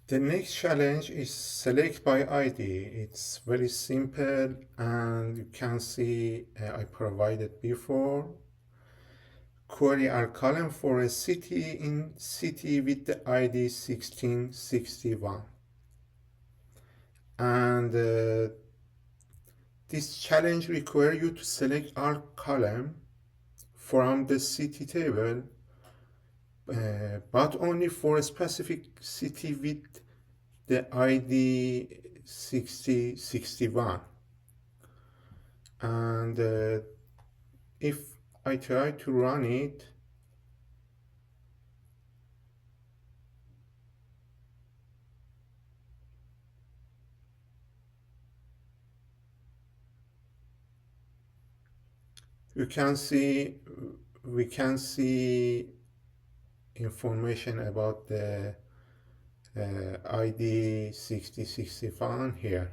The next challenge is select by ID. It's very simple, and you can see I provided before. Query our column for a city in city with the ID 1661. And this challenge requires you to select our column from the city table, but only for a specific city with the ID 6061. And if I try to run it, we can see information about the ID 6061 here.